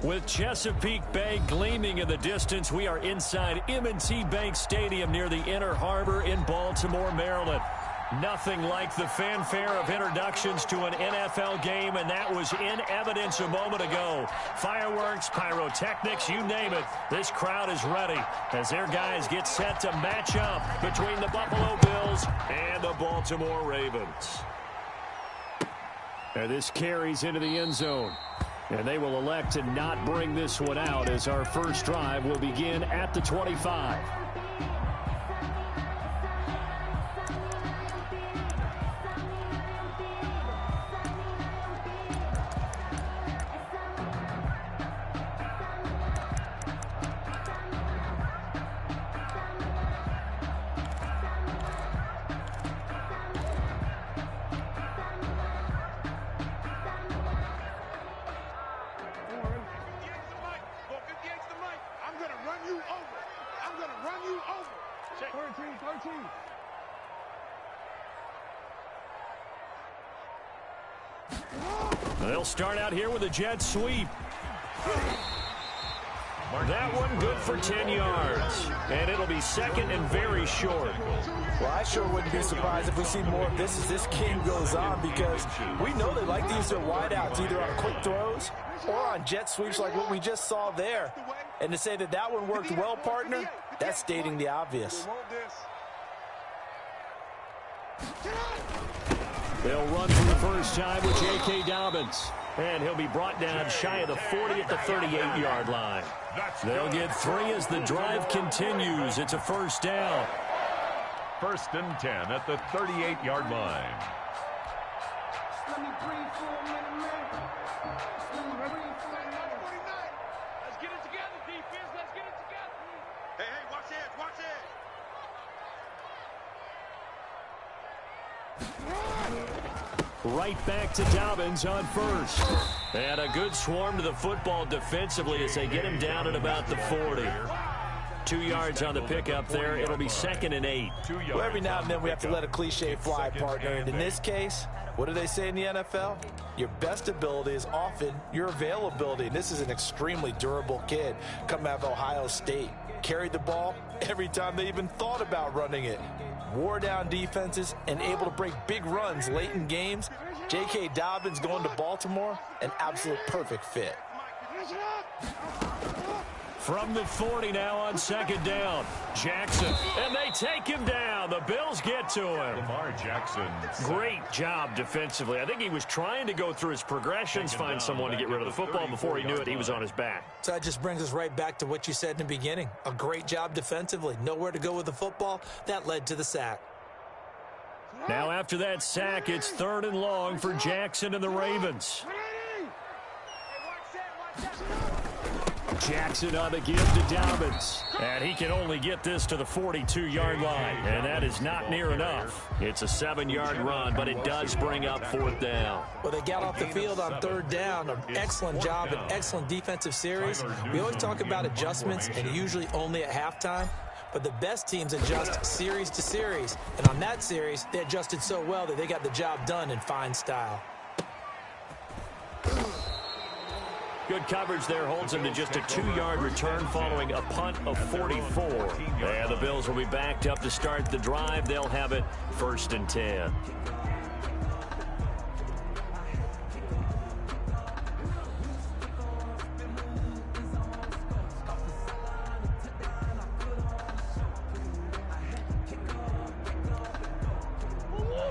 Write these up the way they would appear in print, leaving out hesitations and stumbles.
With Chesapeake Bay gleaming in the distance, we are inside M&T Bank Stadium near the Inner Harbor in Baltimore, Maryland. Nothing like the fanfare of introductions to an NFL game, and that was in evidence a moment ago. Fireworks, pyrotechnics, you name it. This crowd is ready as their guys get set to match up between the Buffalo Bills and the Baltimore Ravens. And this carries into the end zone. And they will elect to not bring this one out as our first drive will begin at the 25. They'll start out here with a jet sweep. That one good for 10 yards. And it'll be second and very short. Well, I sure wouldn't be surprised if we see more of this as this game goes on, because we know they like to use their wideouts either on quick throws or on jet sweeps like what we just saw there. And to say that that one worked well, partner, that's stating the obvious. They'll run for the first time with J.K. Dobbins. And he'll be brought down shy of the 40 at the 38-yard line. They'll get 3 as the drive continues. It's a first down. First and 10 at the 38-yard line. Let me breathe for a minute, man. Let me breathe for a minute. Let's get it together, defense. Let's get it together. Hey, watch it, watch it. Right back to Dobbins on first. And a good swarm to the football defensively as they get him down at about the 40. 2 yards on the pickup there. It'll be second and 8. Well, every now and then we have to let a cliche fly, partner. And in this case, what do they say in the NFL? Your best ability is often your availability. And this is an extremely durable kid coming out of Ohio State. Carried the ball every time they even thought about running it. Wore down defenses and able to break big runs late in games. J.K. Dobbins going to Baltimore, an absolute perfect fit. From the 40 now on second down. Jackson, and they take him down. The Bills get to him. Lamar Jackson. Great job defensively. I think he was trying to go through his progressions, find someone to get rid of the football. Before he knew it, he was on his back. So that just brings us right back to what you said in the beginning. A great job defensively. Nowhere to go with the football. That led to the sack. Now after that sack, it's third and long for Jackson and the Ravens. Jackson on the give to Dobbins. And he can only get this to the 42-yard line. And that is not near enough. It's a 7-yard run, but it does bring up fourth down. Well, they got off the field on third down. An excellent job, an excellent defensive series. We always talk about adjustments, and usually only at halftime. But the best teams adjust series to series. And on that series, they adjusted so well that they got the job done in fine style. Good coverage there holds him to just a 2-yard return following a punt of 44. And the Bills will be backed up to start the drive. They'll have it first and 10.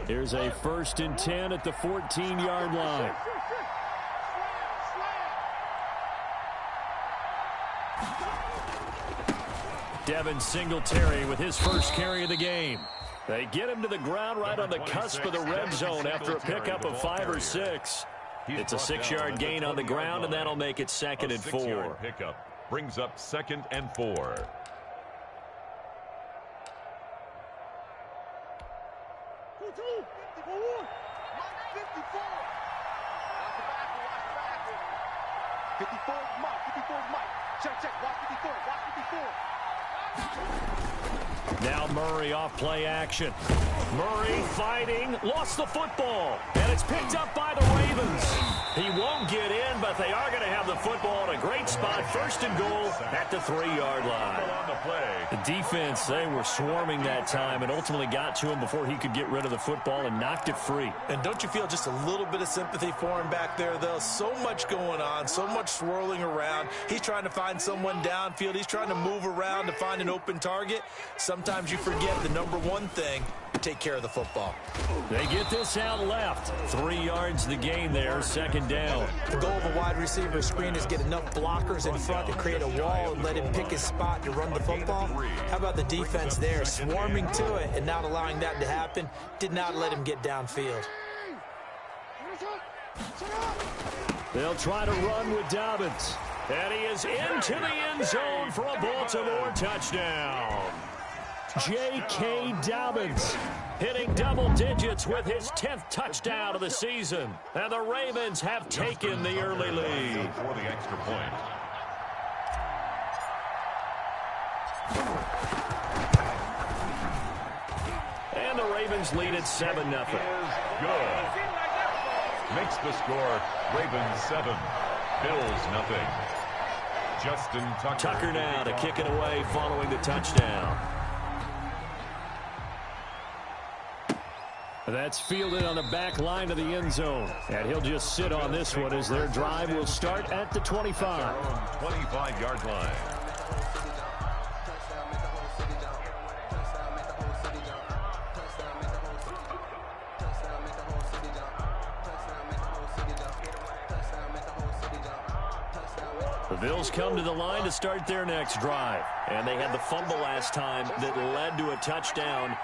Here's a first and 10 at the 14-yard line. Devin Singletary with his first carry of the game. They get him to the ground right on the cusp of the red zone after a pickup of 5 or 6. It's a 6-yard gain on the ground, and that'll make it second and 4. Pickup brings up second and 4. Now Murray off play action. Murray fighting, lost the football. And It's picked up by the Ravens. He won't get in, but they are going to have the football in a great spot. First and goal at the 3-yard line. The defense, they were swarming that time and ultimately got to him before he could get rid of the football and knocked it free. And don't you feel just a little bit of sympathy for him back there, though? So much going on, so much swirling around. He's trying to find someone downfield. He's trying to move around to find an open target. Sometimes you forget the number one thing, take care of the football. They get this out left. 3 yards the gain there, second down. The goal of a wide receiver screen is get enough blockers in front to create a wall and let him pick his spot to run the football. How about the defense there, swarming to it and not allowing that to happen? Did not let him get downfield. They'll try to run with Dobbins. And he is into the end zone for a Baltimore touchdown. J.K. Dobbins hitting double digits with his 10th touchdown of the season. And the Ravens have taken the early lead. For the extra point. And the Ravens lead at 7-0. Good. Makes the score Ravens 7, Bills 0. Justin Tucker now to kick it away following the touchdown. That's fielded on the back line of the end zone. And he'll just sit on this one as their drive will start at the 25. 25-yard line. The Bills come to the line to start their next drive. And they had the fumble last time that led to a touchdown.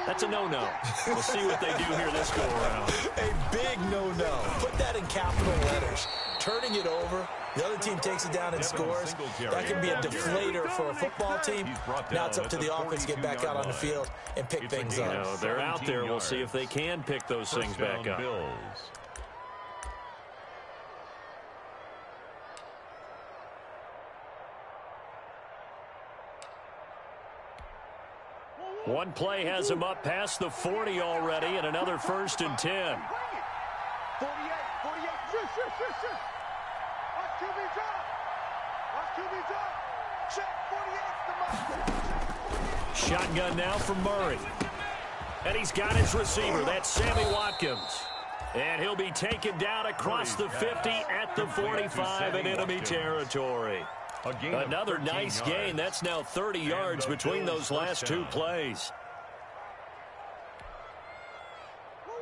That's a no-no. We'll see what they do here this go-around. A big no-no. Put that in capital letters. Turning it over, the other team takes it down and scores. That can be a deflator for a football team. Now it's up to the offense to get back out on the field and pick things up. You know, they're out there. We'll see if they can pick those things back up. One play has him up past the 40 already, and another 1st and 10. 48. Shoot. Watch QB drop. Check. 48's the mark. Shotgun now from Murray. And he's got his receiver. That's Sammy Watkins. And he'll be taken down across the 50 at the 45 in enemy territory. Another nice gain. That's now 30 yards between those last two plays.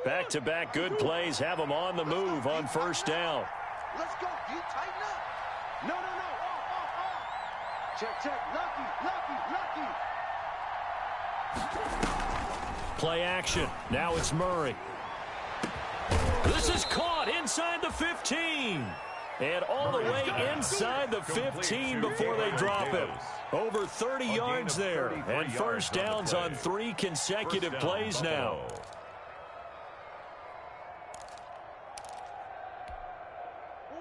Back-to-back good plays have them on the move on first down. Let's go. You tighten up. No. Off. Check. Lucky. Play action. Now it's Murray. This is caught inside the 15. And all the way inside the 15 before they drop it. Over 30 yards there. And first downs on 3 consecutive plays now.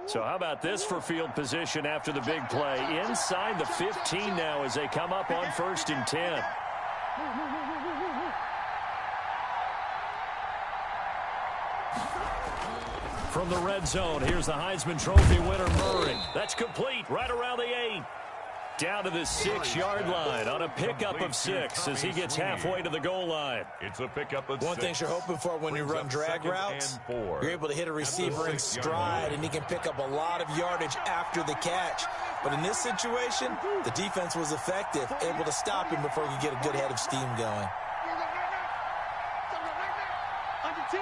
So how about this for field position after the big play? Inside the 15 now as they come up on 1st and 10. From the red zone, here's the Heisman Trophy winner, Murray. That's complete right around the 8. Down to the 6-yard line on a pickup of 6 as he gets halfway to the goal line. It's a pickup of 6. One thing you're hoping for when you run drag routes, you're able to hit a receiver in stride, and he can pick up a lot of yardage after the catch. But in this situation, the defense was effective, able to stop him before he could get a good head of steam going. Under 10.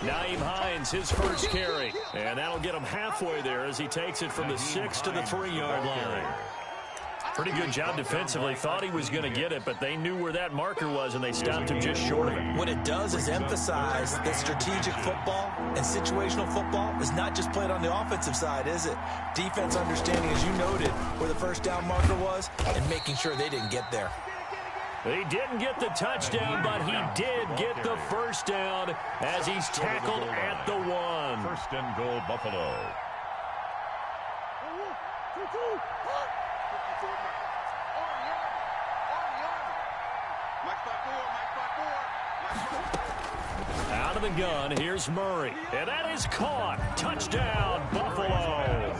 Nyheim Hines, his first carry. And that'll get him halfway there as he takes it from the 6 to the 3-yard line. Pretty good job defensively. Thought he was going to get it, but they knew where that marker was, and they stopped him just short of it. What it does is emphasize that strategic football and situational football is not just played on the offensive side, is it? Defense understanding, as you noted, where the first down marker was and making sure they didn't get there. He didn't get the touchdown, but he did get the first down as he's tackled at the 1. 1st and goal, Buffalo. Mike 5-4. Out of the gun, here's Murray. And that is caught. Touchdown, Buffalo.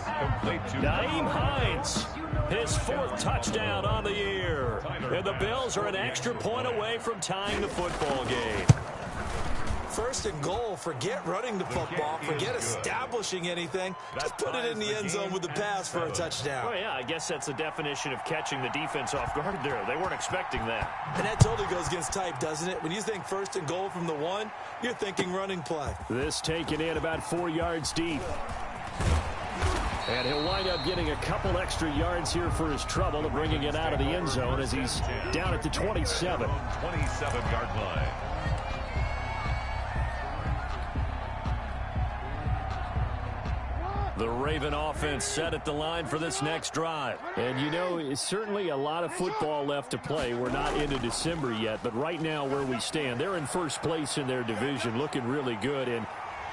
Nyheim Hines, his 4th touchdown on the year. And the Bills are an extra point away from tying the football game. First and goal, forget running the football, forget establishing anything. Just put it in the end zone with the pass for a touchdown. Oh, yeah, I guess that's the definition of catching the defense off guard there. They weren't expecting that. And that totally goes against type, doesn't it? When you think first and goal from the 1, you're thinking running play. This taken in about 4 yards deep. And he'll wind up getting a couple extra yards here for his trouble of bringing it out of the end zone as he's down at the 27. 27-yard line. The Raven offense set at the line for this next drive. And, you know, it's certainly a lot of football left to play. We're not into December yet, but right now where we stand, they're in first place in their division, looking really good. And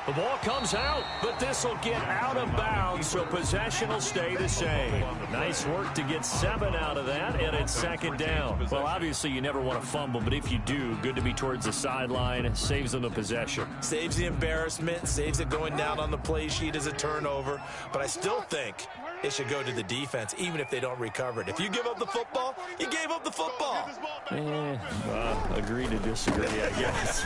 the ball comes out, but this will get out of bounds, so possession will stay the same. Nice work to get 7 out of that, and it's second down. Well, obviously you never want to fumble, but if you do, good to be towards the sideline. Saves them the possession. Saves the embarrassment, saves it going down on the play sheet as a turnover. But I still think it should go to the defense, even if they don't recover it. If you give up the football, you gave up the football. Agree to disagree, I guess.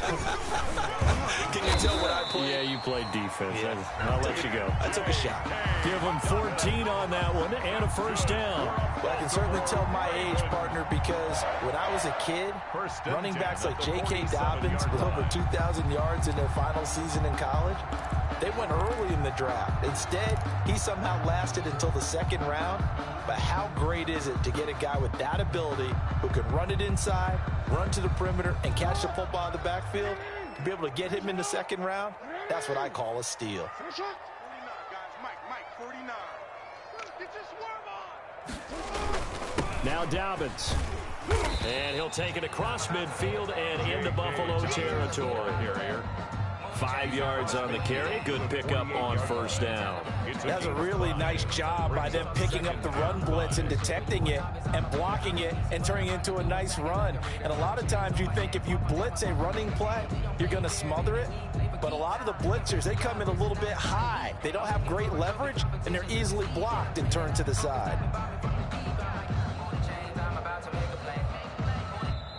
Can you tell what I played? Yeah, you played defense. Yeah. I'll let you go. I took a shot. Give them 14 on that one and a first down. Well, I can certainly tell my age, partner, because when I was a kid, running backs like J.K. Dobbins with over 2,000 yards in their final season in college, they went early in the draft. Instead, he somehow lasted until the 2nd round. But how great is it to get a guy with that ability who can run it inside, run to the perimeter, and catch the football in the backfield? To be able to get him in the 2nd round, that's what I call a steal. 49, guys. Mike, 49. Get your swerve on. Now Dobbins. And he'll take it across midfield and into Buffalo territory. 5 yards on the carry. Good pickup on first down. That's a really nice job by them picking up the run blitz and detecting it and blocking it and turning it into a nice run. And a lot of times you think if you blitz a running play, you're going to smother it. But a lot of the blitzers, they come in a little bit high. They don't have great leverage, and they're easily blocked and turned to the side.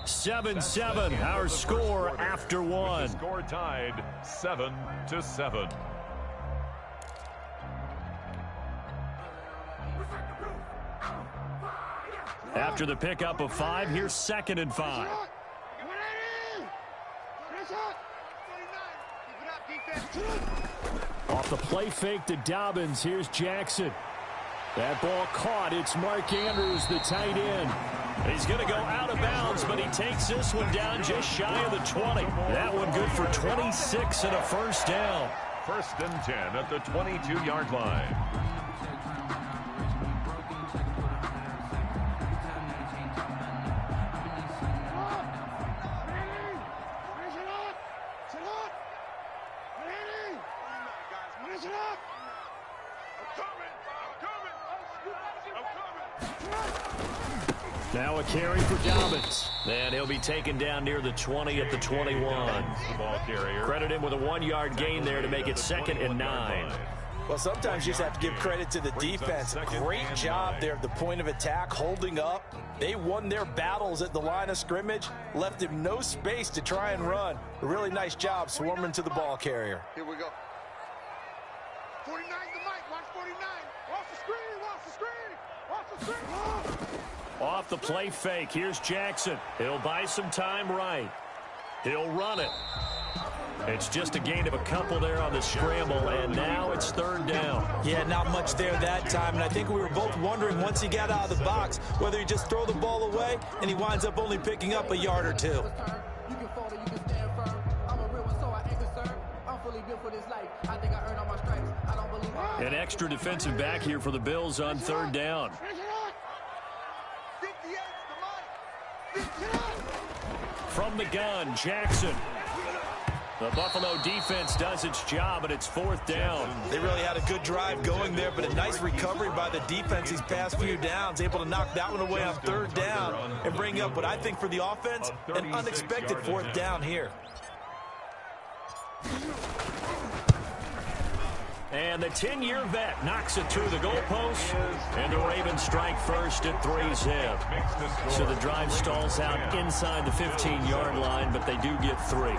7-7, our score after one. Score tied 7-7. After the pickup of 5, here's 2nd and 5. Off the play fake to Dobbins, here's Jackson. That ball caught. It's Mark Andrews, the tight end. He's going to go out of bounds, but he takes this one down just shy of the 20. That one good for 26 and a first down. 1st and 10 at the 22-yard line. Now a carry for Dobbins. And he'll be taken down near the 20 at the 21. Credit him with a 1-yard gain there to make it 2nd and 9. Well, sometimes you just have to give credit to the defense. Great job there at the point of attack, holding up. They won their battles at the line of scrimmage, left him no space to try and run. A really nice job swarming to the ball carrier. Here we go. 49 to Mike. Watch 49. Watch the screen. Watch the screen. Watch the screen. Off the play fake, here's Jackson. He'll buy some time right. He'll run it. It's just a gain of a couple there on the scramble, and now it's 3rd down. Yeah, not much there that time, and I think we were both wondering once he got out of the box whether he just throw the ball away, and he winds up only picking up a yard or 2. An extra defensive back here for the Bills on 3rd down. From the gun, Jackson. The Buffalo defense does its job, and it's 4th down. They really had a good drive going there, but a nice recovery by the defense these past few downs, able to knock that one away on 3rd down and bring up what I think for the offense, an unexpected 4th down here. And the 10-year vet knocks it through the goalpost, and the Ravens strike first at 3-zip. So the drive stalls out inside the 15-yard line, but they do get 3.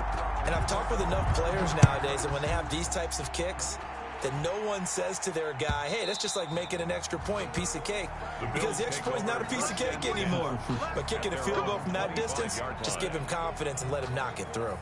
And I've talked with enough players nowadays, and when they have these types of kicks, that no one says to their guy, hey, that's just like making an extra point, piece of cake. Because the extra point is not a piece of cake anymore. But kicking a field goal from that distance, just give him confidence and let him knock it through.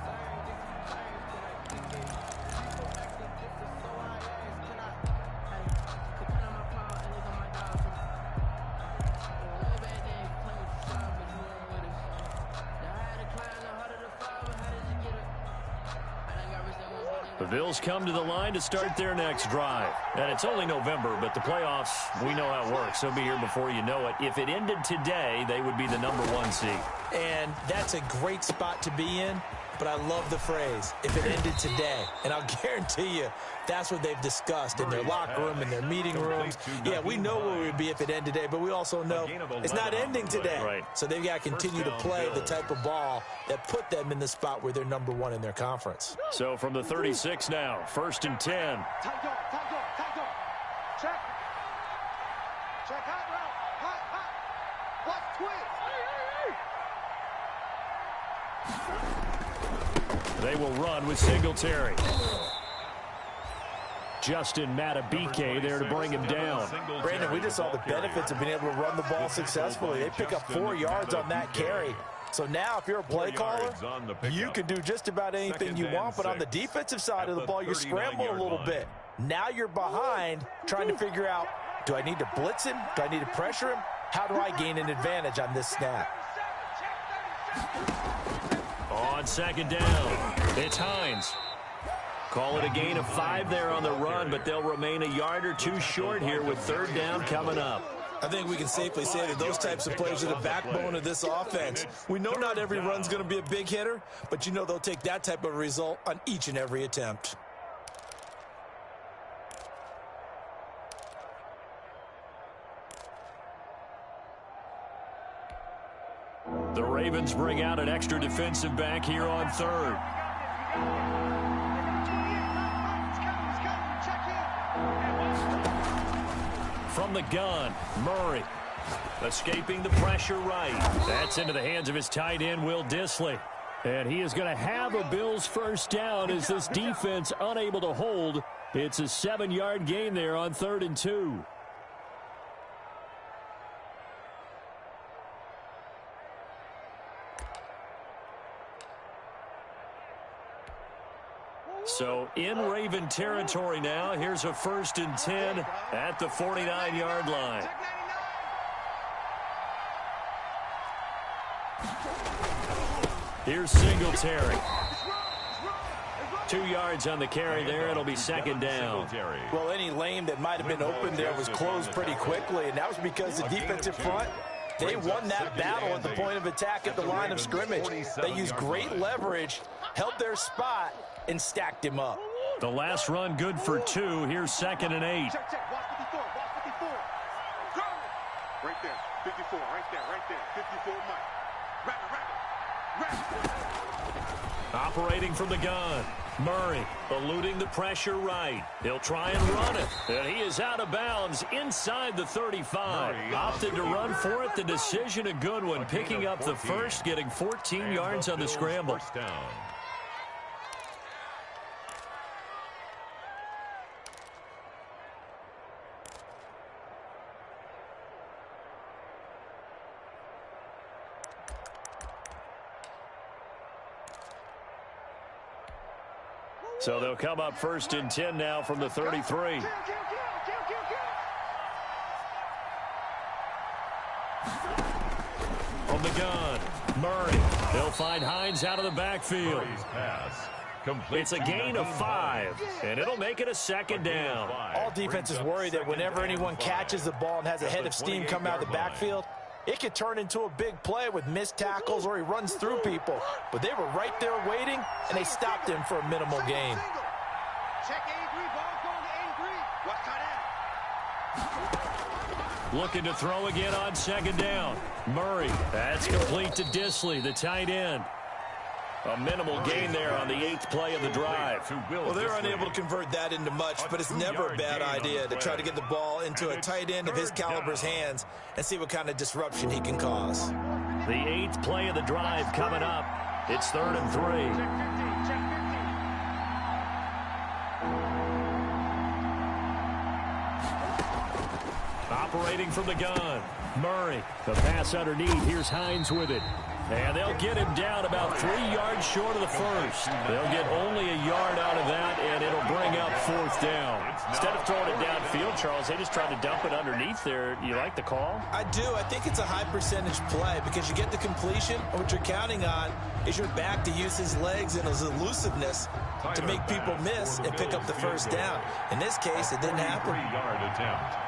The Bills come to the line to start their next drive. And it's only November, but the playoffs, we know how it works. They'll be here before you know it. If it ended today, they would be the #1 seed. And that's a great spot to be in, but I love the phrase, if it ended today. And I'll guarantee you, that's what they've discussed in their locker room, in their meeting rooms. Yeah, we know where we would be if it ended today, but we also know it's not ending today. Right. So they've got to continue to play the type of ball that put them in the spot where they're #1 in their conference. So from the 36 now, 1st and 10. Tight door. Check. Check, hot route. Watch, twist. They will run with Singletary. Justin Matabike there to bring him down. Brandon, we just saw the benefits of being able to run the ball successfully. They pick up 4 yards on that carry. So now if you're a play caller, you can do just about anything you want, but on the defensive side of the ball, you're scrambling a little bit. Now you're behind trying to figure out, do I need to blitz him? Do I need to pressure him? How do I gain an advantage on this snap? On 2nd down, it's Hines. Call it a gain of 5 there on the run, but they'll remain a yard or 2 short here with 3rd down coming up. I think we can safely say that those types of players are the backbone of this offense. We know not every run's going to be a big hitter, but you know they'll take that type of result on each and every attempt. The Ravens bring out an extra defensive back here on 3rd. From the gun, Murray. Escaping the pressure right. That's into the hands of his tight end, Will Dissly. And he is going to have a Bills 1st down as this defense unable to hold. It's a 7-yard gain there on 3rd and 2. So in Raven territory now. Here's a 1st and 10 at the 49-yard line. Here's Singletary. 2 yards on the carry there. It'll be 2nd down. Well, any lane that might have been open there was closed pretty quickly, and that was because the defensive front, they won that battle at the point of attack at the line of scrimmage. They used great leverage, held their spot, and stacked him up. The last run good for 2. Here's 2nd and 8. Check. Watch 54. Go! Right there. 54. Right there. 54, Mike. Rabbit. Operating from the gun. Murray eluding the pressure right. He'll try and run it. And he is out of bounds inside the 35. Opted to run for it. The decision a good one. Picking up the first, getting 14 yards on the scramble. So they'll come up 1st and 10 now from the 33. From the gun, Murray. They'll find Hines out of the backfield. It's a gain of 5, and it'll make it a 2nd down. All defenses worry that whenever anyone catches the ball and has a head of steam come out of the backfield, It could turn into a big play with missed tackles or he runs through people. But they were right there waiting, and they stopped him for a minimal gain. Check A3, ball going to A3. Watch tight end. Looking to throw again on second down. Murray, that's complete to Disley, the tight end. A minimal gain there on the 8th play of the drive. Well, they're unable to convert that into much, but it's never a bad idea to try to get the ball into a tight end of his caliber's hands and see what kind of disruption he can cause. The 8th play of the drive coming up. It's 3rd and 3. Operating from the gun. Murray, the pass underneath. Here's Hines with it. And they'll get him down about 3 yards short of the first. They'll get only a yard out of that, and it'll bring up 4th down. Instead of throwing it downfield, Charles, they just tried to dump it underneath there. You like the call? I do. I think it's a high percentage play because you get the completion, and what you're counting on is your back to use his legs and his elusiveness to make people miss and pick up the first down. In this case, it didn't happen. 3-yard attempt.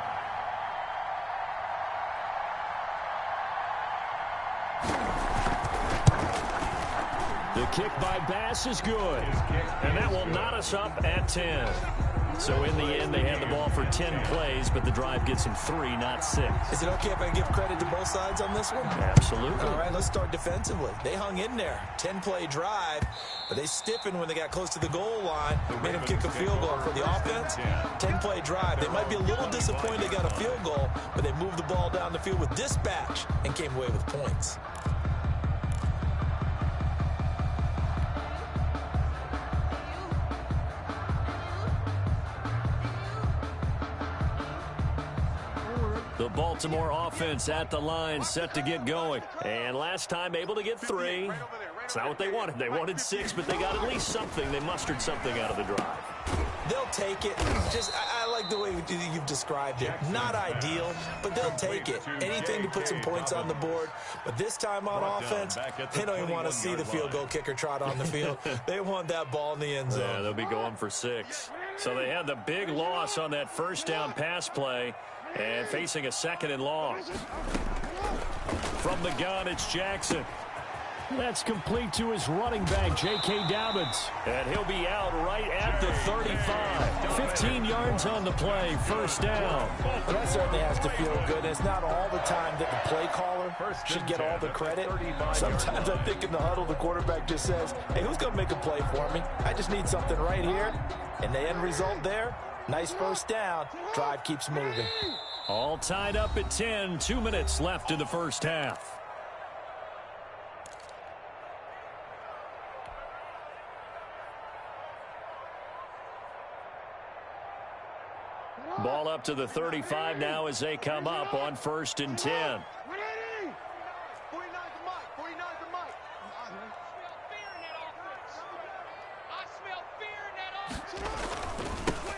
The kick by Bass is good, and that will knot us up at 10. So in the end, they had the ball for 10 plays, but the drive gets them 3, not 6. Is it okay if I give credit to both sides on this one? Absolutely. All right, let's start defensively. They hung in there. 10-play drive, but they stiffened when they got close to the goal line, made them kick a field goal. For the offense, 10-play drive. They might be a little disappointed they got a field goal, but they moved the ball down the field with dispatch and came away with points. The Baltimore offense at the line, set to get going. And last time able to get 3. It's not what they wanted. They wanted 6, but they got at least something. They mustered something out of the drive. They'll take it. I like the way you've described it. Not ideal, but they'll take it. Anything to put some points on the board. But this time on offense, they don't even want to see the field goal kicker trot on the field. They want that ball in the end zone. Yeah, they'll be going for 6. So they had the big loss on that first down pass play. And facing a 2nd and long. From the gun, it's Jackson. That's complete to his running back, J.K. Dobbins. And he'll be out right at the 35. 15 yards on the play, first down. Well, that certainly has to feel good. And it's not all the time that the play caller should get all the credit. Sometimes I think in the huddle, the quarterback just says, hey, who's going to make a play for me? I just need something right here. And the end result there, nice first down. Drive keeps moving. All tied up at 10. 2 minutes left in the first half. Ball up to the 35 now as they come up on 1st and 10.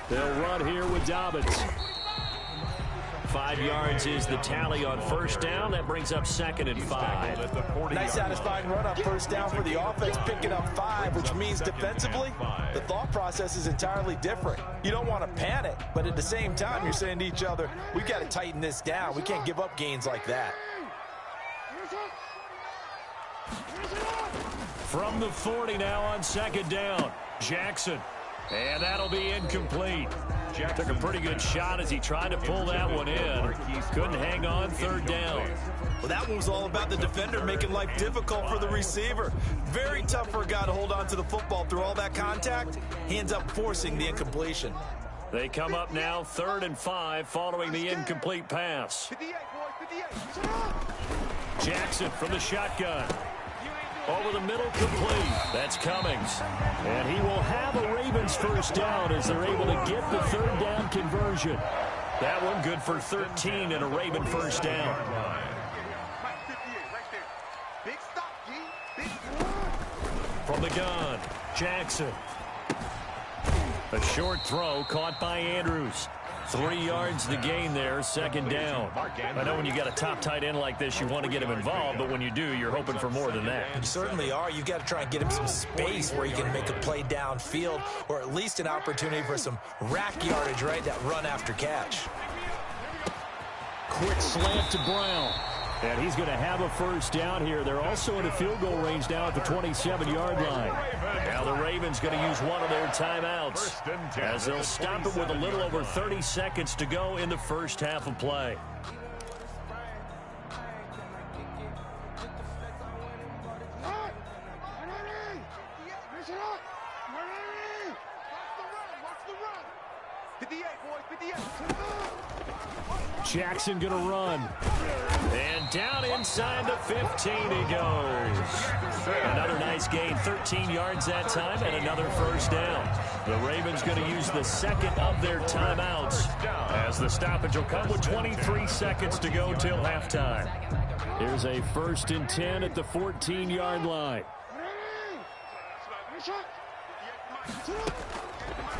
They'll run here with Dobbins. 5 yards is the tally on first down. That brings up 2nd and 5. Nice satisfying run on first down for the offense, picking up 5, which means defensively, the thought process is entirely different. You don't want to panic, but at the same time, you're saying to each other, we've got to tighten this down. We can't give up gains like that. From the 40 now on 2nd down, Jackson. And that'll be incomplete. Took a pretty good shot as he tried to pull that one in. Couldn't hang on, 3rd down. Well, that one was all about the defender making life difficult for the receiver. Very tough for a guy to hold on to the football through all that contact. He ends up forcing the incompletion. They come up now 3rd and 5 following the incomplete pass. Jackson from the shotgun. Over the middle, complete. That's Cummings. And he will have a Ravens first down as they're able to get the 3rd down conversion. That one good for 13 and a Raven first down. From the gun, Jackson. A short throw caught by Andrews. 3 yards the gain there, 2nd down. I know when you got a top tight end like this, you want to get him involved, but when you do, you're hoping for more than that. You certainly are. You've got to try and get him some space where he can make a play downfield, or at least an opportunity for some rack yardage, right? That run after catch. Quick slant to Brown. And he's going to have a first down here. They're also in a field goal range now at the 27-yard line. Now the Ravens going to use one of their timeouts as they'll stop it with a little over 30 seconds to go in the first half of play. Jackson going to run. And down inside the 15 he goes. Another nice gain, 13 yards that time, and another first down. The Ravens going to use the second of their timeouts as the stoppage will come with 23 seconds to go till halftime. Here's a 1st and 10 at the 14-yard line.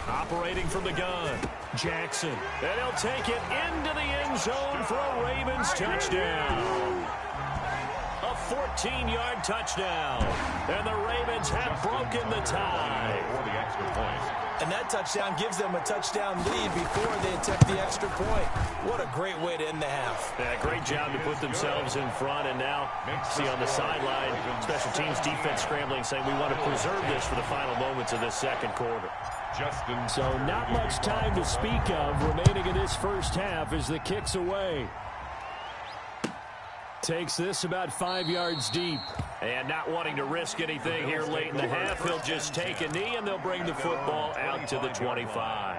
Operating from the gun, Jackson. And he'll take it into the end zone for a Ravens touchdown. A 14-yard touchdown. And the Ravens have broken the tie. And that touchdown gives them a touchdown lead before they attempt the extra point. What a great way to end the half. Yeah, great job to put themselves in front. And now, see on the sideline, special teams defense scrambling, saying we want to preserve this for the final moments of this second quarter. So not much time to speak of remaining in this first half as the kick's away. Takes this about 5 yards deep. And not wanting to risk anything here late in the half, he'll just take a knee and they'll bring the football out to the 25.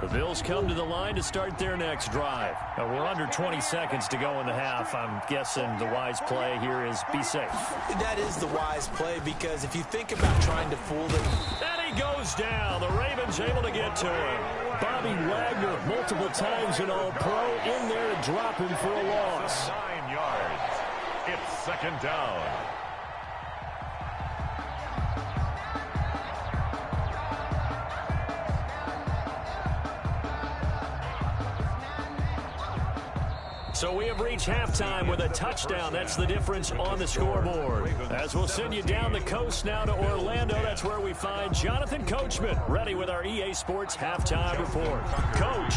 The Bills come to the line to start their next drive. We're under 20 seconds to go in the half. I'm guessing the wise play here is be safe. That is the wise play because if you think about trying to fool them. And he goes down. The Ravens able to get to him. Bobby Wagner, multiple times an All-Pro, in there to drop him for a loss. 9 yards. It's second down. So we have reached halftime with a touchdown. That's the difference on the scoreboard. As we'll send you down the coast now to Orlando, that's where we find Jonathan Coachman ready with our EA Sports halftime report. Coach,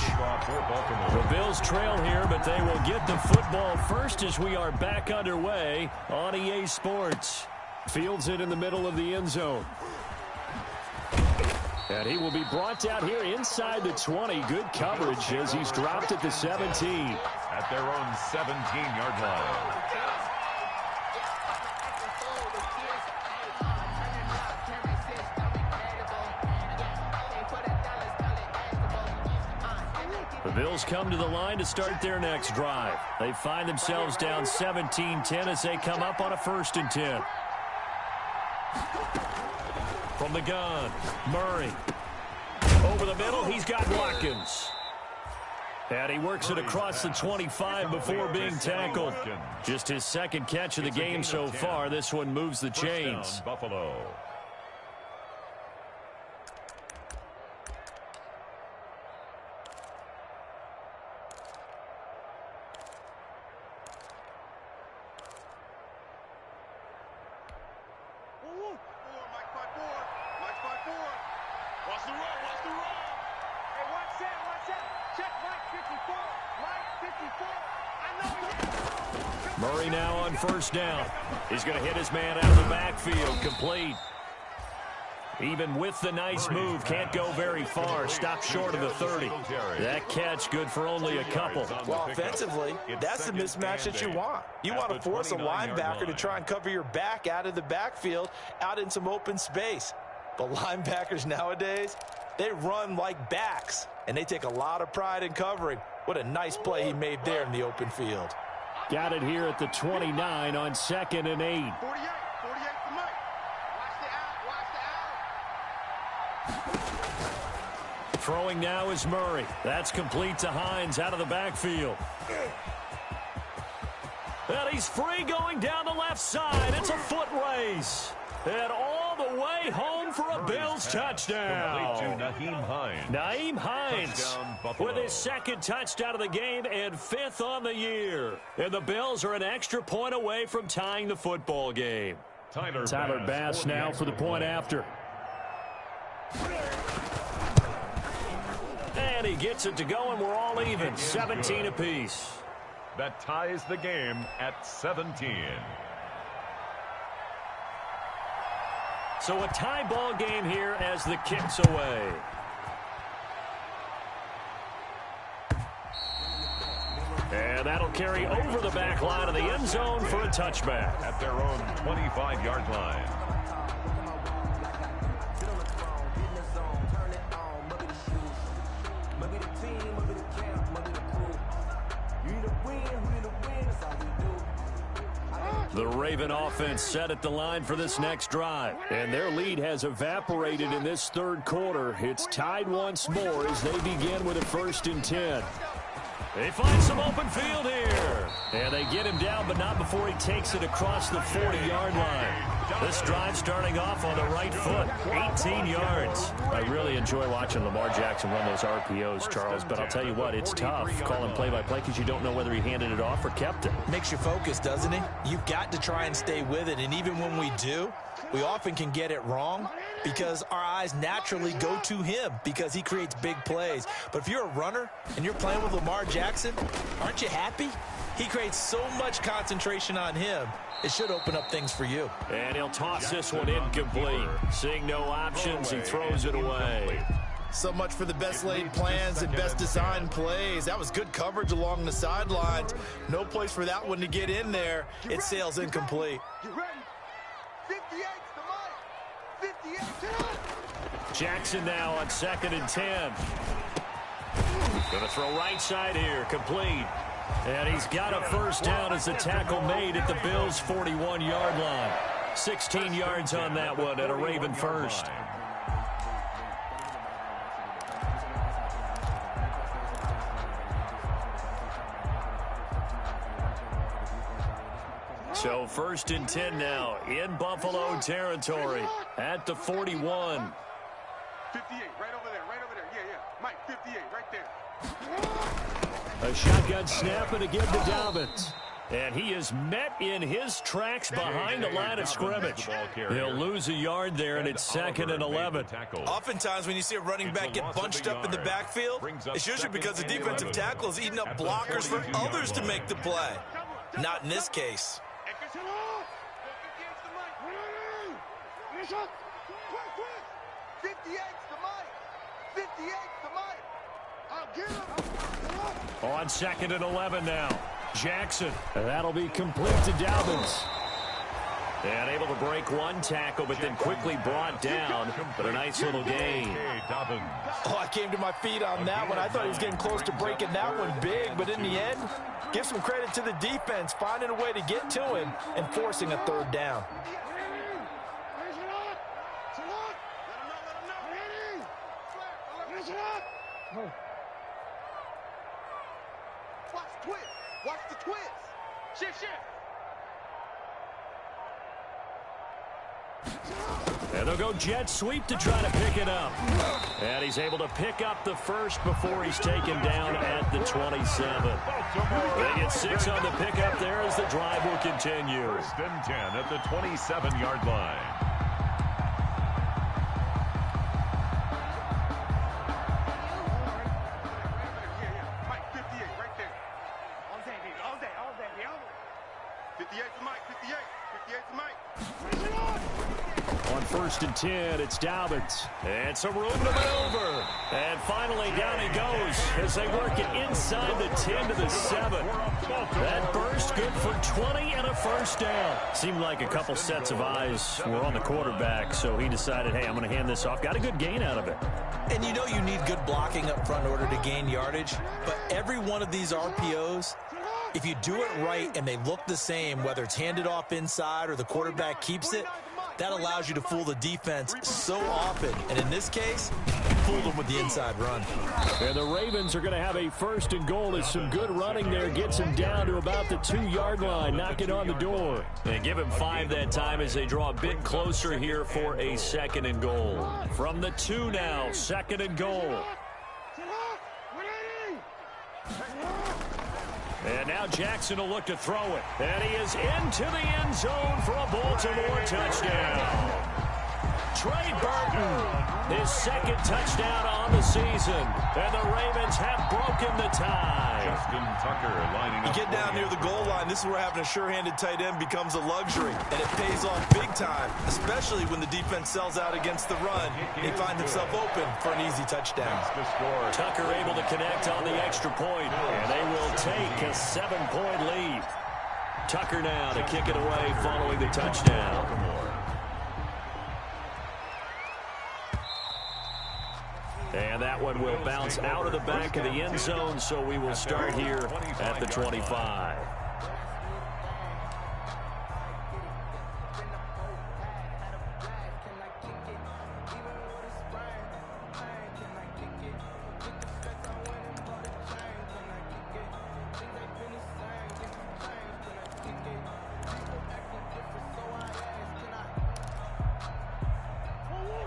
the Bills trail here, but they will get the football first as we are back underway on EA Sports. Fields it in the middle of the end zone. And he will be brought down here inside the 20. Good coverage as he's dropped at the 17. At their own 17-yard line. The Bills come to the line to start their next drive. They find themselves down 17-10 as they come up on a 1st and 10. From the gun, Murray. Over the middle, he's got Watkins. And he works it across the 25 before being tackled. Just his second catch of the game so far. This one moves the chains. Buffalo. Murray now on 1st down. He's going to hit his man out of the backfield. Complete. Even with the nice move, can't go very far. Stop short of the 30. That catch good for only a couple. Well, offensively, that's the mismatch that you want. You want to force a linebacker to try and cover your back out of the backfield, out in some open space. But linebackers nowadays, they run like backs, and they take a lot of pride in covering. What a nice play he made there in the open field. Got it here at the 29 on 2nd and 8. 48 for Mike. Watch the out. Throwing now is Murray. That's complete to Hines out of the backfield. And he's free going down the left side. It's a foot race. And all the away, home for a Bills touchdown. Nyheim Hines with his second touchdown of the game and 5th on the year. And the Bills are an extra point away from tying the football game. Tyler Bass now for the point after. And he gets it to go, and we're all even, 17 apiece. That ties the game at 17. So a tie ball game here as the kick's away. And that'll carry over the back line of the end zone for a touchback. At their own 25-yard line. The Raven offense set at the line for this next drive. And their lead has evaporated in this third quarter. It's tied once more as they begin with a 1st and 10. They find some open field here. And they get him down, but not before he takes it across the 40-yard line. This drive starting off on the right foot, 18 yards. I really enjoy watching Lamar Jackson run those RPOs, Charles, but I'll tell you what, it's tough calling play-by-play because you don't know whether he handed it off or kept it. Makes you focus, doesn't it? You've got to try and stay with it, and even when we do, we often can get it wrong because our eyes naturally go to him because he creates big plays. But if you're a runner and you're playing with Lamar Jackson, aren't you happy? He creates so much concentration on him. It should open up things for you. And he'll toss this one incomplete. Seeing no options, he throws it away. So much for the best laid plans and best designed plays. That was good coverage along the sidelines. No place for that one to get in there. It sails incomplete. You ready? 58's the mic. 58. Jackson now on 2nd and 10. Going to throw right side here, complete. And he's got a 1st down as the tackle made at the Bills' 41-yard line. 16 yards on that one at a Raven 1st. So 1st and 10 now in Buffalo territory at the 41. 58, right over there, yeah. Mike, 58, right there. A shotgun snap and again to Dobbins. And he is met in his tracks behind the line of scrimmage. He'll lose a yard there, and it's 2nd and 11. Oftentimes when you see a running back get bunched up in the backfield, it's usually because the defensive tackle is eating up blockers for others to make the play. Not in this case. 58's the mic. 58's the mic. I'll get him. On 2nd and 11 now. Jackson. And that'll be complete to Dobbins. And able to break one tackle, but then quickly brought down. But a nice little gain. Oh, I came to my feet on that one. I thought he was getting close to breaking that one big, but in the end, give some credit to the defense, finding a way to get to him and forcing a 3rd down. Watch the twist. Watch the twist. Shift. And they'll go jet sweep to try to pick it up. And he's able to pick up the 1st before he's taken down at the 27. They get 6 on the pickup there as the drive will continue. 1st and 10 at the 27-yard line. On 1st and 10, it's Dobbins. And some room to maneuver. And finally, down he goes as they work it inside the 10 to the 7. That burst good for 20 and a 1st down. Seemed like a couple sets of eyes were on the quarterback, so he decided, hey, I'm going to hand this off. Got a good gain out of it. And you know you need good blocking up front in order to gain yardage, but every one of these RPOs, if you do it right and they look the same, whether it's handed off inside or the quarterback keeps it, That allows you to fool the defense so often. And in this case, fooled them with the inside run. And the Ravens are going to have a first and goal as some good running there gets him down to about the 2-yard line, knocking on the door. And give him 5 that time as they draw a bit closer here for a second and goal. From the 2 now, second and goal. And now Jackson will look to throw it. And he is into the end zone for a Baltimore touchdown. Trey Burton, his second touchdown on the season. And the Ravens have broken the tie. Justin Tucker lining up. You get down near the goal line, this is where having a sure-handed tight end becomes a luxury. And it pays off big time, especially when the defense sells out against the run. He finds himself open for an easy touchdown. Tucker able to connect on the extra point. And they will take a 7-point lead. Tucker now to kick it away following the touchdown. And that one will bounce out of the back of the end zone, so we will start here at the 25.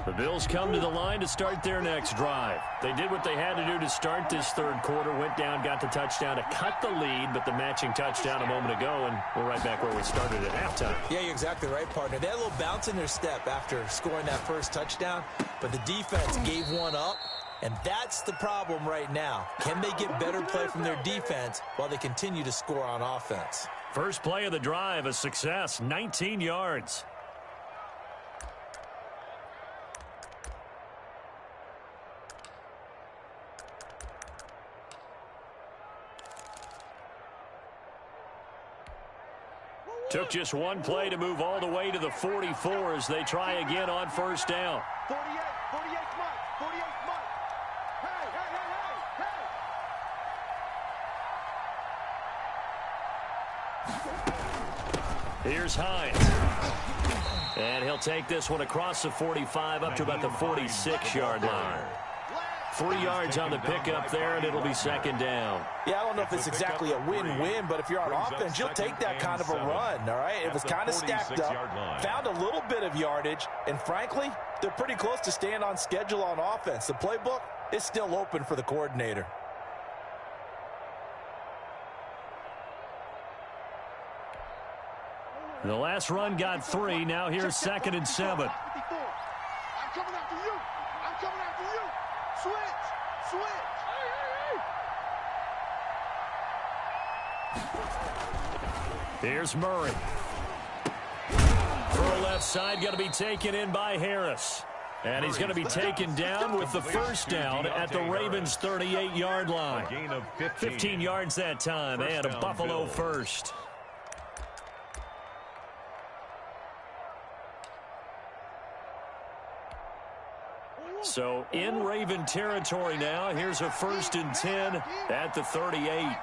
The Bills come to the line to start their next drive. They did what they had to do to start this third quarter, went down, got the touchdown to cut the lead, but the matching touchdown a moment ago, and we're right back where we started at halftime. Yeah, you're exactly right, partner. They had a little bounce in their step after scoring that first touchdown, but the defense gave one up, and that's the problem right now. Can they get better play from their defense while they continue to score on offense? First play of the drive, a success, 19 yards. Took just one play to move all the way to the 44 as they try again on first down. 48 mark, 48 mark. Hey, hey, hey, hey. Here's Hines. And he'll take this one across the 45 up to about the 46-yard line. 3 yards on the pickup there, and it'll be second down. Yeah, I don't know if it's exactly a win-win, but if you're on offense, you'll take that kind of a run, all right? It was kind of stacked up, found a little bit of yardage, and frankly, they're pretty close to staying on schedule on offense. The playbook is still open for the coordinator. The last run got 3. Now here's second and 7. I'm coming after you. I'm coming after you. Switch. Switch. Here's Murray. Throw left side, going to be taken in by Harris. And he's going to be taken down with the first down at the Ravens' 38-yard line. 15 yards that time, and a Buffalo first. So in Raven territory now. Here's a 1st and 10 at the 38.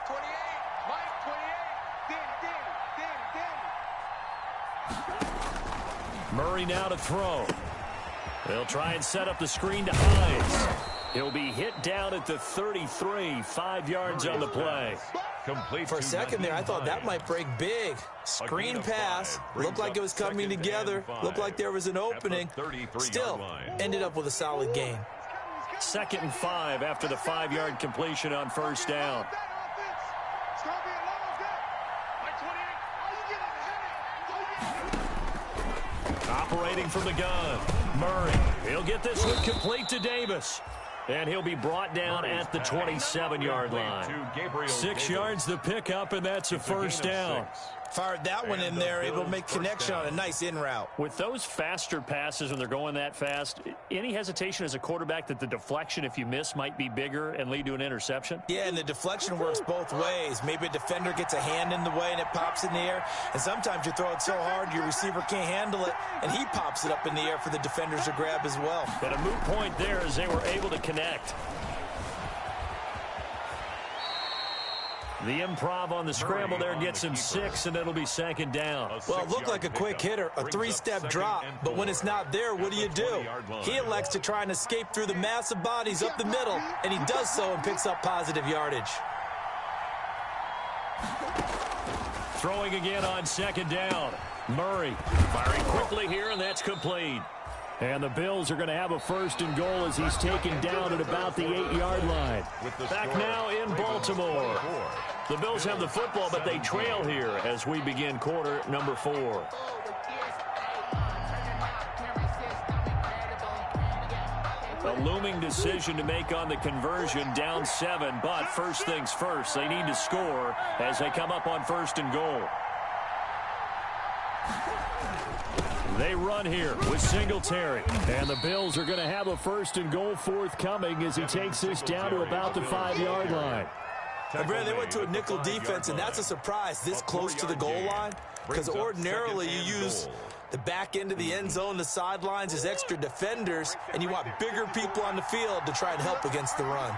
Murray now to throw. They'll try and set up the screen to Hines. He'll be hit down at the 33, 5 yards on the play. For a second there, I thought that might break big. Screen pass. Looked like it was coming together. Looked like there was an opening. Still, ended up with a solid gain. 2nd and 5 after the 5-yard completion on first down. Operating from the gun, Murray. He'll get this one complete to Davis. And he'll be brought down at the 27-yard line. 6 yards the pickup, and that's a first down. Fired that one in there, able to make connection on a nice in route. With those faster passes when they're going that fast, any hesitation as a quarterback that the deflection, if you miss, might be bigger and lead to an interception? Yeah, and the deflection works both ways. Maybe a defender gets a hand in the way and it pops in the air. And sometimes you throw it so hard your receiver can't handle it, and he pops it up in the air for the defenders to grab as well. And a moot point there as they were able to connect. The improv on the scramble there gets him 6, and it'll be second down. Well, it looked like a quick hitter, a three-step drop, but when it's not there, what do? He elects to try and escape through the massive bodies up the middle, and he does so and picks up positive yardage. Throwing again on second down. Murray firing quickly here, and that's complete. And the Bills are going to have a first and goal as he's taken down at about the 8-yard line. Back now in Baltimore. The Bills have the football, but they trail here as we begin quarter number 4. A looming decision to make on the conversion, down 7, but first things first, they need to score as they come up on first and goal. They run here with Singletary. And the Bills are going to have a first and goal forthcoming as he takes this down to about the 5-yard line. And Brad, they went to a nickel defense, and that's a surprise this close to the goal line, because ordinarily you use the back end of the end zone, the sidelines as extra defenders, and you want bigger people on the field to try and help against the run.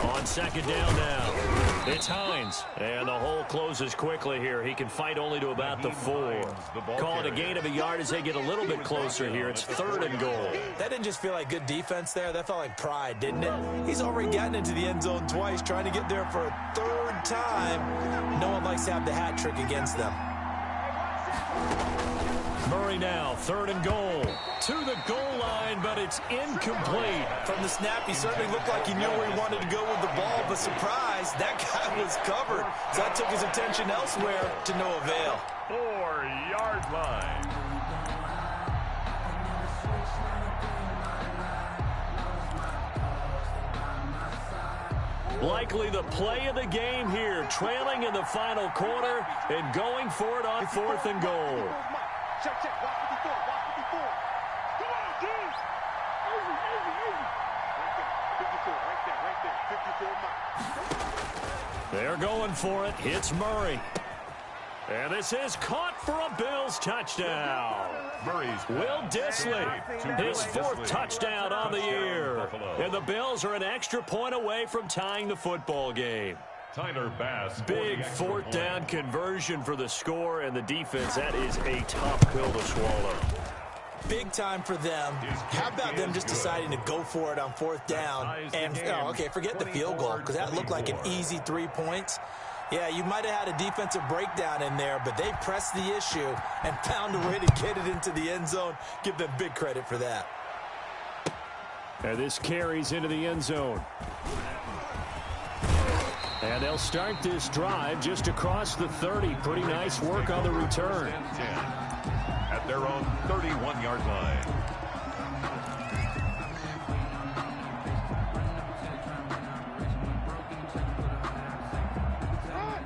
On second down now, it's Hines, and the hole closes quickly here. He can fight only to about the 4. Call it a gain of a yard as they get a little bit closer here. It's third and goal. That didn't just feel like good defense there. That felt like pride, didn't it? He's already gotten into the end zone twice, trying to get there for a third time. No one likes to have the hat trick against them. Murray now, third and goal. To the goal line, but it's incomplete. From the snap, he certainly looked like he knew where he wanted to go with the ball, but surprise, that guy was covered. So that took his attention elsewhere to no avail. 4-yard line. Likely the play of the game here, trailing in the final quarter and going for it on fourth and goal. Check, watch 54, watch 54. Come on, dude. Easy. 54, right there. 54 mark. They're going for it. Hits Murray. And this is caught for a Bills touchdown. Will Dissly, his 4th touchdown on the year. And the Bills are an extra point away from tying the football game. Tyler Bass. Big 4th down conversion for the score, and the defense, that is a tough pill to swallow. Big time for them. How about them just deciding to go for it on 4th down? And, okay, forget the field goal, because that looked like an easy 3 points. Yeah, you might have had a defensive breakdown in there, but they pressed the issue and found a way to get it into the end zone. Give them big credit for that. And this carries into the end zone. And they'll start this drive just across the 30. Pretty nice work on the return. At their own 31-yard line.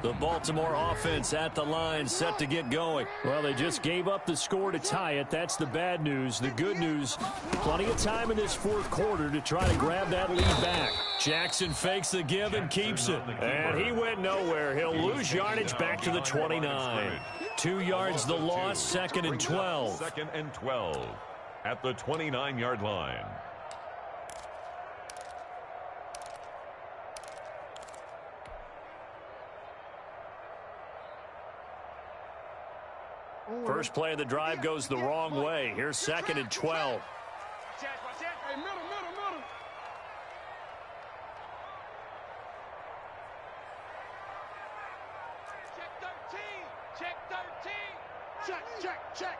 The Baltimore offense at the line, set to get going. Well, they just gave up the score to tie it. That's the bad news. The good news, plenty of time in this 4th quarter to try to grab that lead back. Jackson fakes the give and keeps it. And he went nowhere. He'll lose yardage back to the 29. 2 yards the loss, 2nd and 12. 2nd and 12 at the 29-yard line. First play of the drive goes the wrong way. Here's 2nd and 12. Hey, middle. Check 13. Check.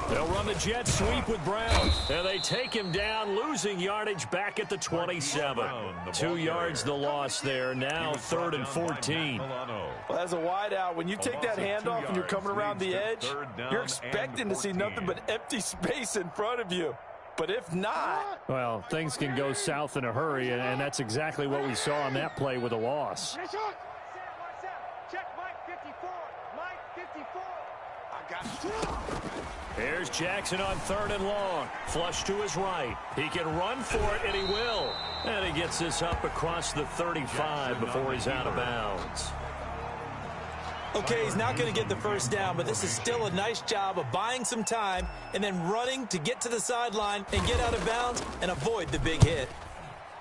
They'll run the jet sweep with Brown. And they take him down, losing yardage back at the 27. 2 yards the loss there. Now 3rd and 14. Well, as a wideout, when you take that handoff and you're coming around the edge, you're expecting to see nothing but empty space in front of you. But if not... Well, things can go south in a hurry, and that's exactly what we saw on that play with a loss. Check Mike 54. Mike 54. I got you. Here's Jackson on 3rd and long. Flush to his right. He can run for it, and he will. And he gets this up across the 35 before he's out of bounds. Okay, he's not going to get the first down, but this is still a nice job of buying some time and then running to get to the sideline and get out of bounds and avoid the big hit.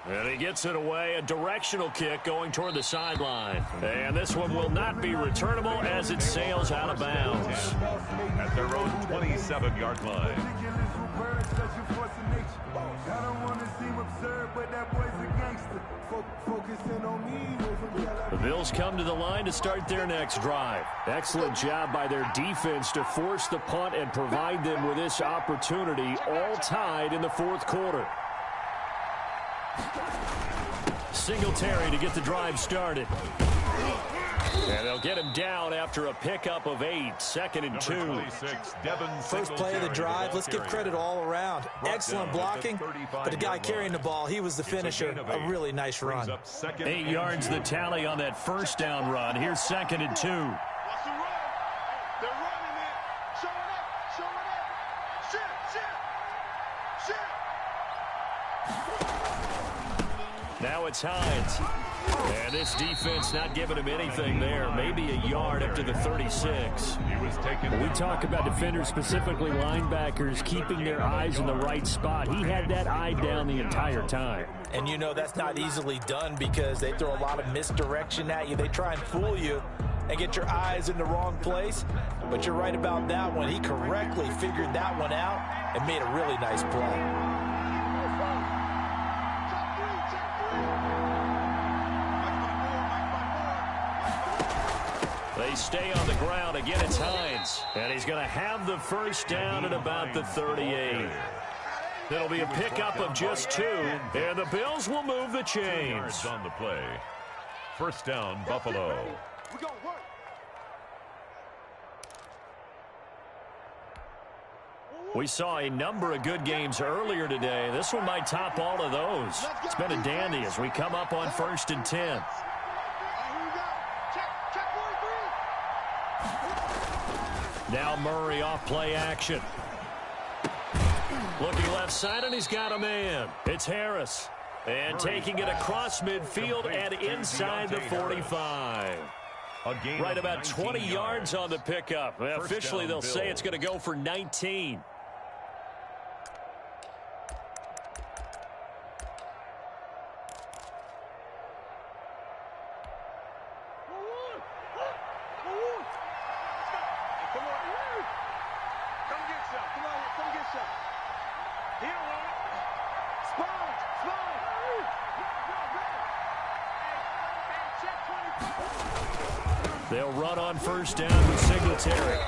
And he gets it away, a directional kick going toward the sideline. And this one will not be returnable as it sails out of bounds. At their own 27-yard line. The Bills come to the line to start their next drive. Excellent job by their defense to force the punt and provide them with this opportunity, all tied in the fourth quarter. Singletary to get the drive started. And they'll get him down after a pickup of 8, 2nd and 2. First play of the drive, let's give credit all around. Excellent blocking, but the guy carrying the ball, he was the finisher. A really nice run. 8 yards the tally on that first down run. Here's 2nd and 2. Now it's Hines. And this defense not giving him anything there. Maybe a yard up to the 36. We talk about defenders, specifically linebackers, keeping their eyes in the right spot. He had that eye down the entire time. And you know that's not easily done because they throw a lot of misdirection at you. They try and fool you and get your eyes in the wrong place. But you're right about that one. He correctly figured that one out and made a really nice play. They stay on the ground. Again, it's Hines. And he's going to have the first down at about the 38. It'll be a pickup of just 2. And the Bills will move the chains. On the play. First down, Buffalo. We saw a number of good games earlier today. This one might top all of those. It's been a dandy as we come up on 1st and 10. Now Murray off play action. Looking left side, and he's got a man. It's Harris. And taking it across midfield and inside the 45. Right about 20 yards on the pickup. Officially, they'll say it's going to go for 19. They'll run on first down with Singletary.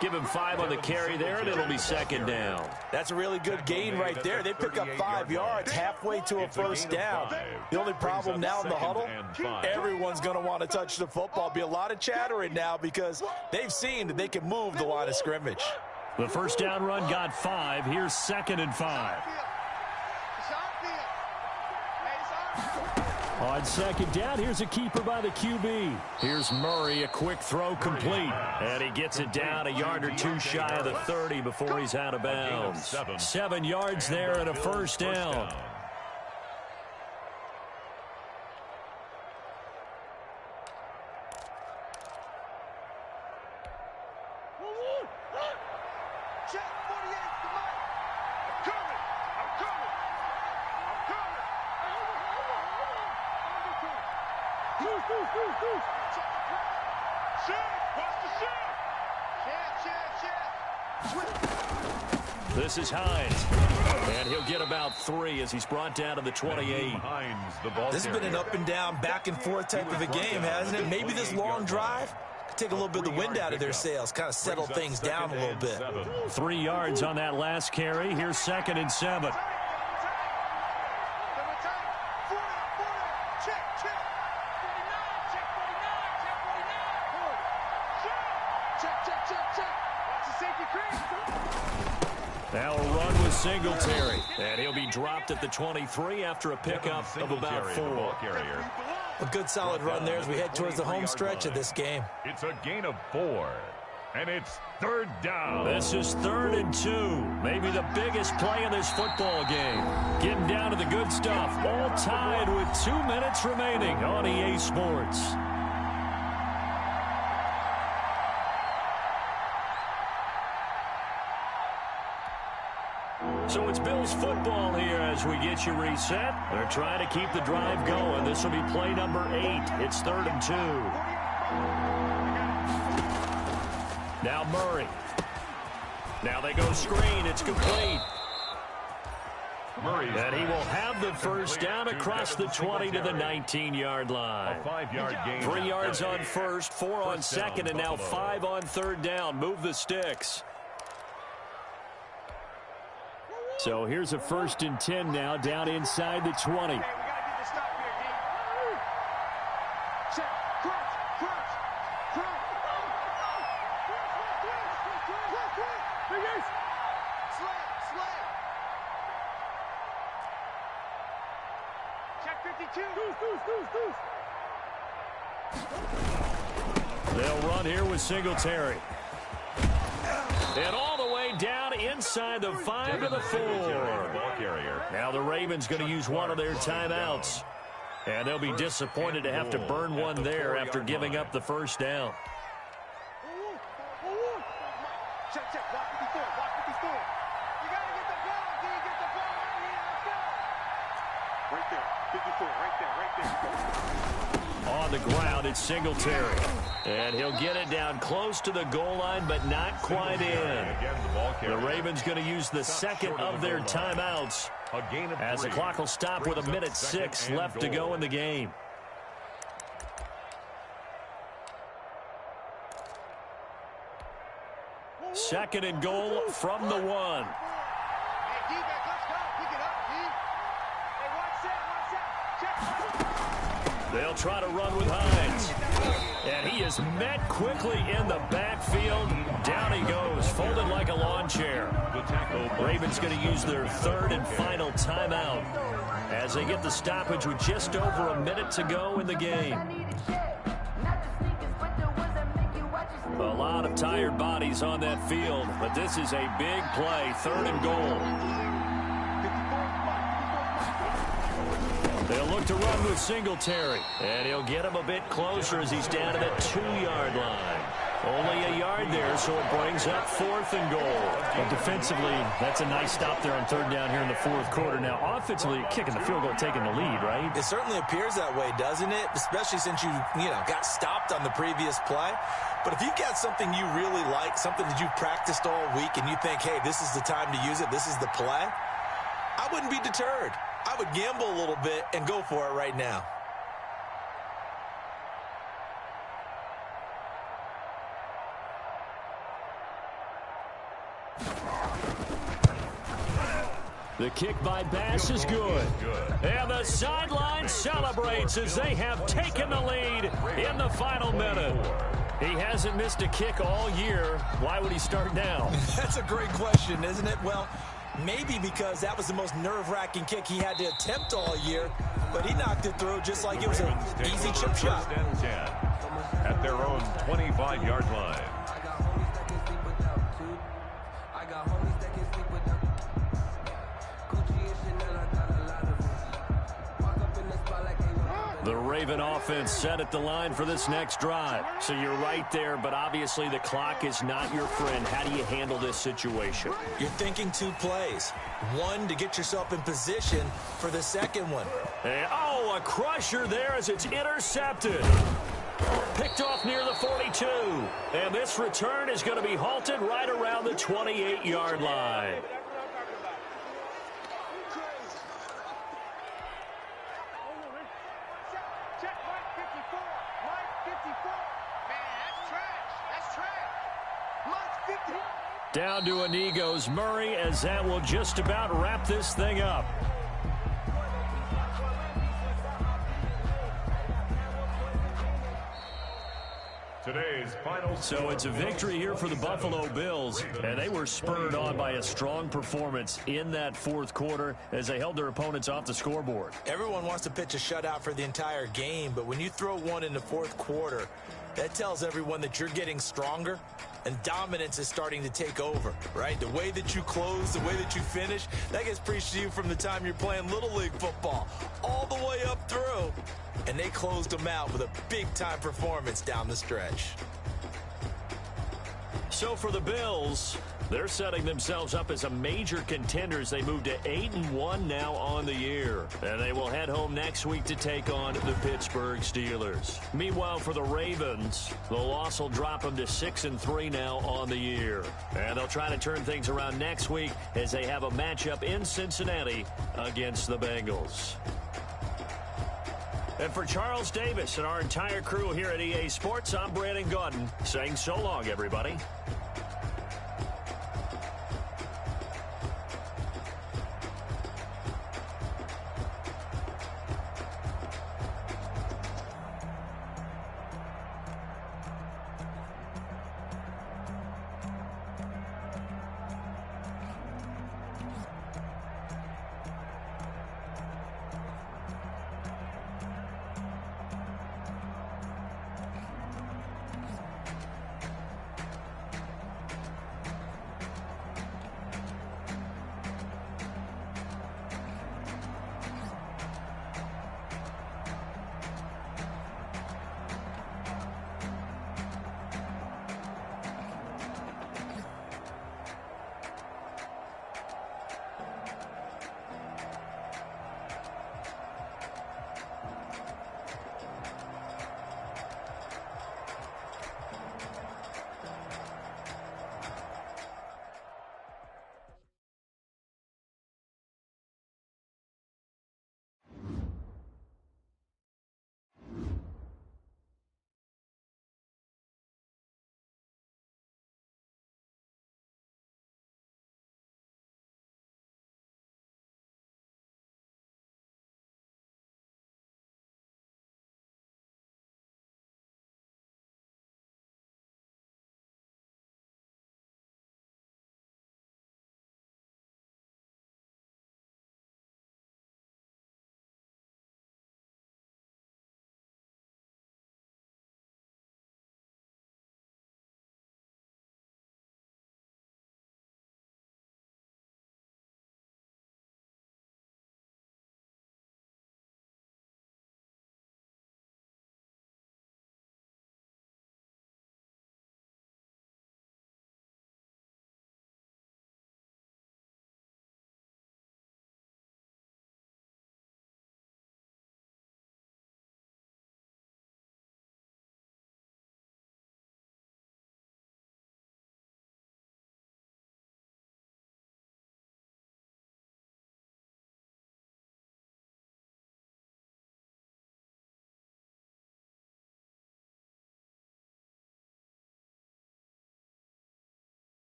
Give him 5 on the carry there, and it'll be 2nd down. That's a really good gain right there. They pick up 5 yards halfway to a first down. The only problem now in the huddle, everyone's going to want to touch the football. Be a lot of chattering now because they've seen that they can move the line of scrimmage. The first down run got 5. Here's 2nd and 5. On 2nd down, here's a keeper by the QB. Here's Murray, a quick throw complete. And he gets it down a yard or 2 shy of the 30 before he's out of bounds. 7 yards there and a first down. This is Hines, and he'll get about 3 as he's brought down to the 28. This has been an up and down, back and forth type of a game, hasn't it? Maybe this long drive could take a little bit of the wind out of their sails, kind of settle things down a little bit. 3 yards on that last carry. Here's 2nd and 7. Now a run with Singletary, and he'll be dropped at the 23 after a pickup of about 4. A good solid run there as we head towards the home stretch of this game. It's a gain of 4, and it's 3rd down. This is 3rd and 2, maybe the biggest play in this football game. Getting down to the good stuff, all tied with 2 minutes remaining on EA Sports. So it's Bills football here as we get you reset. They're trying to keep the drive going. This will be play number 8. It's 3rd and 2. Now Murray. Now they go screen. It's complete. And he will have the first down across the 20 to the 19-yard line. 5-yard gain. 3 yards on first, 4 on second, and now 5 on third down. Move the sticks. So here's a 1st and 10 now, down inside the 20. They'll run here with Singletary. And all the way down inside the 5 to the 4. Now the Ravens going to use one of their timeouts. And they'll be disappointed to have to burn one there after giving up the first down. On the ground, it's Singletary. And he'll get it down close to the goal line, but not quite in. The Ravens going to use the second of their timeouts, as the clock will stop with 1:06 left to go in the game. Second and goal from the 1. They'll try to run with Hines. And he is met quickly in the backfield. Down he goes, folded like a lawn chair. Ravens going to use their 3rd and final timeout as they get the stoppage with just over a minute to go in the game. A lot of tired bodies on that field, but this is a big play, 3rd and goal. They'll look to run with Singletary. And he'll get him a bit closer as he's down to the 2-yard line. Only a yard there, so it brings up 4th and goal. Well, defensively, that's a nice stop there on 3rd down here in the 4th quarter. Now, offensively, kicking the field goal, taking the lead, right? It certainly appears that way, doesn't it? Especially since you got stopped on the previous play. But if you've got something you really like, something that you've practiced all week, and you think, hey, this is the time to use it, this is the play, I wouldn't be deterred. I would gamble a little bit and go for it right now. The kick by Bass is good. And the sideline celebrates as they have taken the lead in the final minute. He hasn't missed a kick all year. Why would he start now? That's a great question, isn't it? Well, maybe because that was the most nerve-wracking kick he had to attempt all year, but he knocked it through just like it was an easy chip shot. At their own 25-yard line. The Raven offense set at the line for this next drive. So you're right there, but obviously the clock is not your friend. How do you handle this situation? You're thinking 2 plays. One to get yourself in position for the second one. And, a crusher there as it's intercepted. Picked off near the 42. And this return is going to be halted right around the 28-yard line. Down to a knee goes Murray, as that will just about wrap this thing up. Today's final. So it's a victory here for the Buffalo Bills, and they were spurred on by a strong performance in that 4th quarter as they held their opponents off the scoreboard. Everyone wants to pitch a shutout for the entire game, but when you throw one in the 4th quarter, that tells everyone that you're getting stronger and dominance is starting to take over, right? The way that you close, the way that you finish, that gets preached to you from the time you're playing Little League football all the way up through. And they closed them out with a big-time performance down the stretch. So for the Bills, they're setting themselves up as a major contender as they move to 8-1 now on the year. And they will head home next week to take on the Pittsburgh Steelers. Meanwhile, for the Ravens, the loss will drop them to 6-3 now on the year. And they'll try to turn things around next week as they have a matchup in Cincinnati against the Bengals. And for Charles Davis and our entire crew here at EA Sports, I'm Brandon Gaudin saying so long, everybody.